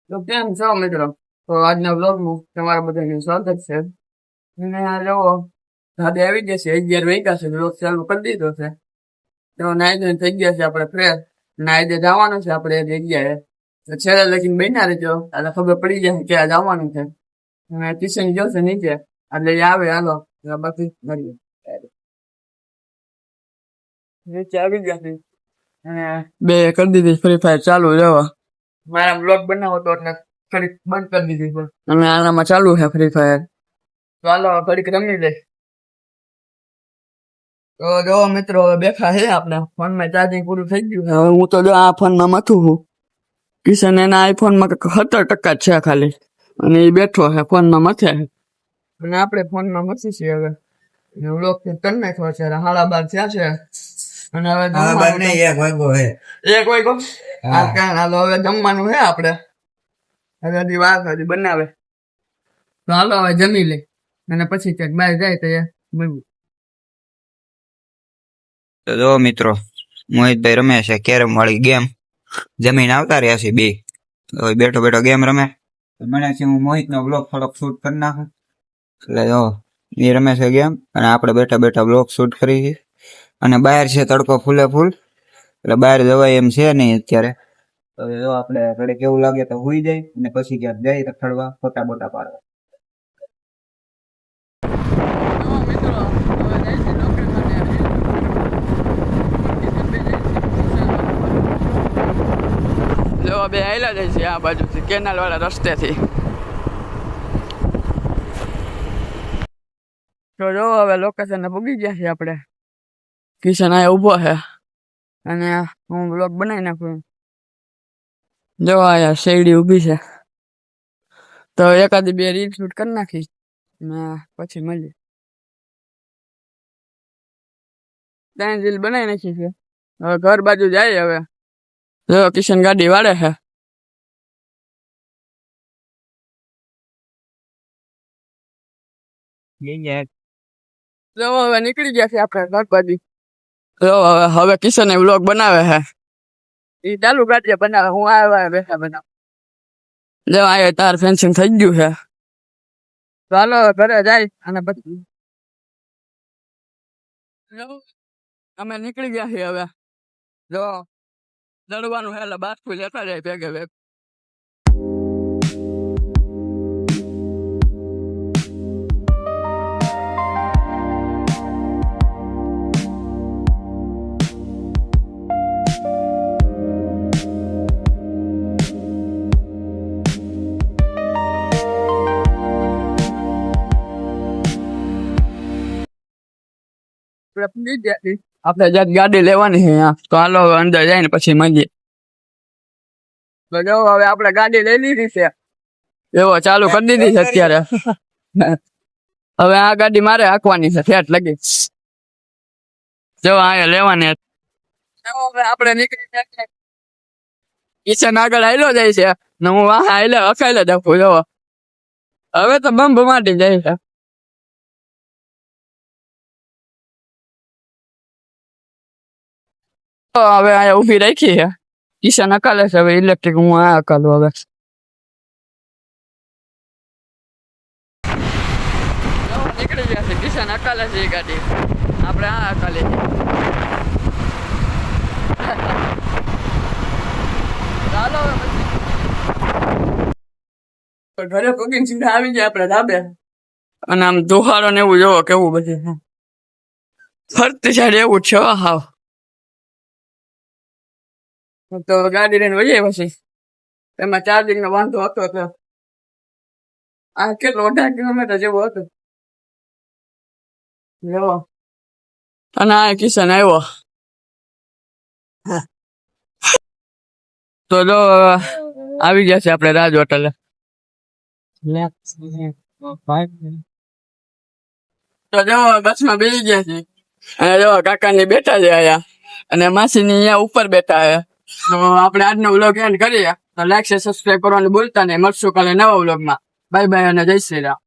તો કેમ છો મિત્રો? તો આજના બ્લોગમાં તમારા બધાનું સ્વાગત છે. અને આ જુઓ દાદી આવી ગયા છે, 11 વાગ્યા છે, બ્લોગ ચાલુ કરી દીધો છે. તો નાઈ ધોઈને થઈ ગયા છે આપણે ફ્રેશ. નાઈ દે જવાનું છે આપણે એક જગ્યાએ. તો છેલ્લે લગીને બન્યા રહેજો, એટલે ખબર પડી જાય કે આ જવાનું છે. અને કિશન ગયો છે નીચે, એટલે એ આવે હાલો બાકી મળીએ. નીચે આવી ગયા છે અને બે કરી દીધી ફ્રી ફાયર ચાલુ રહેવા. મારા બ્લોગ બનાવો તો એટલે ઘડીક બંધ કરી દીધી છે અને આનામાં ચાલુ છે ફ્રી ફાયર. ચાલો ઘડીક રમી લે. તો જો મિત્રો હવે બેઠા છે આપણે, ફોનમાં ચાર્જિંગ પૂરું થઈ ગયું છે. હવે હું તો જો આ ફોનમાં મથું છું. કિશન એના આઈફોનમાં 17% જ છે ખાલી, અને એ બેઠો છે ફોનમાં મથે છે. અને આપણે ફોનમાં મથી છીએ હવે. બ્લોગ કરી નાખ્યો છે, 12:30 થયા છે. અને હવે એક વાગ્યો હાલો હવે જમવાનું છે આપણે. હજી વાર હજી બનાવે. તો હાલો હવે જમી લે અને પછી ક્યાંક બહાર જાય તો મળવું. તો જો મિત્રો, મોહિતભાઈ રમે છે કેરમ વાળી ગેમ. જમીન આવતા રહ્યા છે બે. તો બેઠો બેઠો ગેમ રમે. મને છે હું મોહિતનો બ્લોગ થોડોક શૂટ કરી નાખું. એટલે જો એ રમે છે ગેમ અને આપણે બેઠા બેઠા બ્લોગ શૂટ કરી છે. અને બહાર છે તડકો ફૂલે ફૂલ, એટલે બહાર જવાય એમ છે નહીં અત્યારે. તો જો આપણે ઘરે કેવું લાગે તો હુઈ જાય અને પછી ક્યાંક જાય રખડવા, ફોટા બોટા પાડવા. બે આયલા જાય છે આ બાજુથી કેનાલ વાળા રસ્તેથી. તો જો હવે લોકેશન પૂગી ગયા છે આપણે. કિશન આ ઉભો છે અને હું બ્લોગ બનાવી નાખું. જો આયા શેરડી ઊભી છે, તો એકાદી બે રીલ શૂટ કરી નાખી ને પછી મળીએ. 3 રીલ બનાવી નાખી છે. હવે ઘર બાજુ જાય. હવે જો કિશન ગાડી વાળે છે. હવે નીકળી ગયા છે આપણે ઘર બાજુ. હવે કિશન વ્લોગ બનાવે છે. એ ચાલુ ગાડીએ બનાવે, હું આવ્યા બેઠા બનાવ. જો આ તાર ફેન્સિંગ થઈ ગયું છે. ચાલો ઘરે જાય અને પછી અમે નીકળી ગયા છીએ. હવે જો દડવાનું છે એટલે બાસ્કુ લેતા જાય ભેગે ભેગ. આપણે જ્યાં ગાડી લેવાની છે તો હાલો અંદર જાય ને પછી મળીએ. તો જો હવે આપણે ગાડી લઈ લીધી છે, એવો ચાલુ કરી દીધી છે અત્યારે. હવે આ ગાડી મારે હાંકવાની છે ઠેઠ લગી. જો અહીંયા લેવાની હવે આપણે નીકળી જાય. કિશન આગળ હાલ્યો જાય છે ને હું હાલે અખાઈલે જાઉં. જો હવે તો બંબ માટી જાય છે. હવે અહીંયા ઉભી રાખી છે. કિશન અકાલે છે, હવે ઇલેક્ટ્રિક હું આ અકાલું. હવે નીકળી ગયા છે. કિશન અકાલે છે એ ગાડી, આપણે આ અકાલે. ચાલો ઘરે કુકિંગ સીધા આવી જાય આપણે ધાબે. અને આમ દુહારો ને એવું જોવો કેવું બધું ફરતી સાઈડ એવું છે. હાવ તો ગાડી લઈને વહીએ પછી. એમાં ચાર્જિંગ નો વાંધો હતો તો આ કેટલો 18 કિલોમીટર જેવો હતો. જો અને આ કિશન આવ્યો. તો જો આવી ગયા છે આપણે રાજ હોટલે. તો જો બસમાં બેસી ગયા છે અને જો કાકાની બેઠા છે આયા અને માસીની અહીંયા ઉપર બેઠા છે. તો આપણે આજનો વ્લોગ એન્ડ કરીએ. તો લાઈક છે, સબસ્ક્રાઈબ કરવાનું ભૂલતા નહીં. મળશું કાલે નવા વ્લોગમાં. બાય બાય અને જય શ્રી રામ.